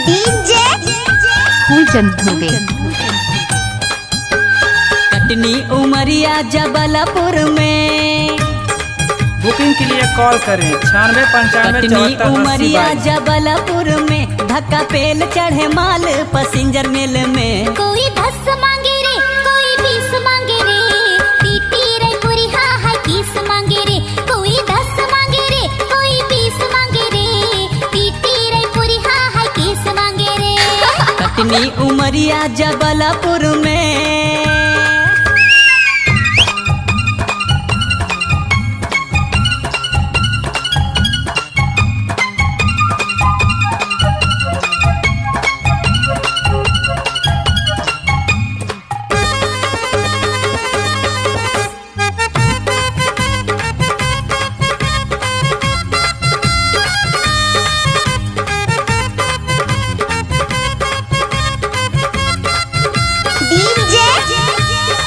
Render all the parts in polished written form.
DJ Phoolchand Dhurve. Katni Umaria Jabalpur में booking के लिए कॉल करें 9695 कटनी उमरिया जबलपुर में धक्का पेल चढ़े माल पैसेंजर मेल में। कोई 10 मांगे रे, कोई 20 मांगे रे, टीटी रे पूरी हा हा 20 मांगे रे। कोई 10 मांगे रे, कोई 20 मांगे रे, टीटी रे पूरी हा हा 20 मांगे रे। कटनी उमरिया जबलपुर में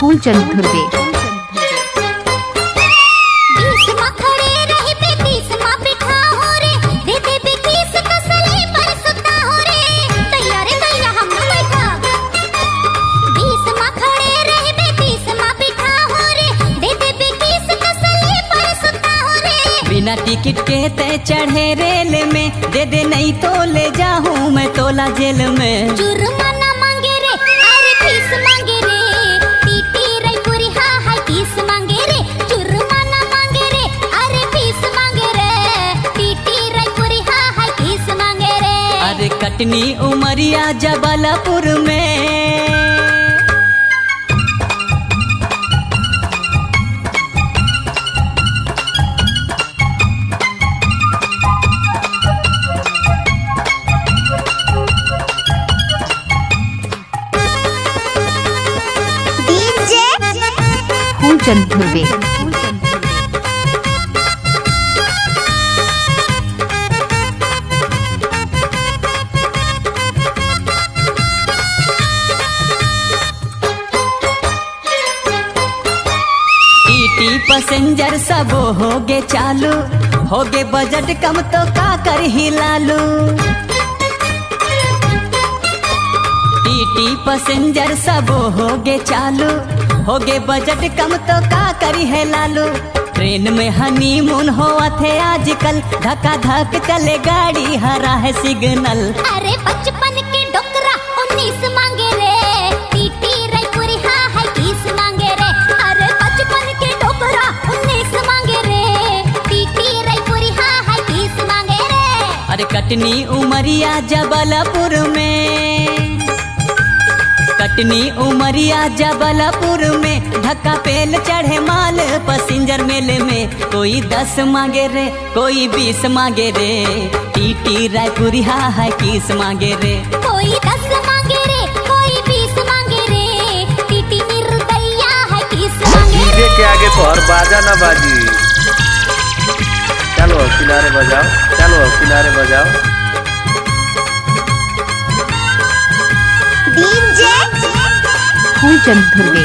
फूलचंद धुर्वे। 20 मां खड़े रहे पे 30 मां बिठा हो रे, दे दे पे 30 कसले पर सुता हो रे। तैयार तैयार हम बैठा 20 मां खड़े रहे पे 30 मां बिठा हो रे, दे दे पे 30 कसले पर सुता हो रे। बिना टिकट के तय चढ़े रेल में, दे दे नहीं तो ले जाऊं मैं तोला जेल में। जुर्माना मांगे रे, अरे फीस मांगे रे, टीटी रे पूरी हा हा 20 मांगे रे। जुर्माना मांगे रे, अरे फीस मांगे रे, टीटी रे पूरी हा हा 20 मांगे रे। अरे कटनी उमरिया जबलपुर में DJ Phoolchand Dhurve. TT passenger सब होगे चालू, होगे बजट कम तो का कर ही लालू। टीटी पैसेंजर सब होगे चालू, होगे बजट कम तो का करी है लालू। ट्रेन में हनीमून होआ थे आजकल, धक्का धक चले गाड़ी हरा है सिग्नल। अरे 55 के डोकरा 19 मांगे रे, टीटी रे पूरी हा हा 20 मांगे रे। अरे 55 के डोकरा 19 मांगे रे, टीटी रे पूरी हा हा 20 मांगे रे। अरे कटनी उमरिया जबलपुर में कटनी उमरिया जबलपुर में धक्का पेल चढ़े माल पैसेंजर मेले में। कोई 10 मांगे रे, कोई 20 मांगे रे, टीटी रायपुरी हा है 20 मांगे रे। कोई 10 मांगे रे, कोई 20 मांगे रे, टीटी निर्दया है 20 मांगे रे। डीजे के आगे तो हर बाजा ना बाजी। चलो किनारे बजाओ, चलो किनारे बजाओ। डीजे फूलचंद धुर्वे।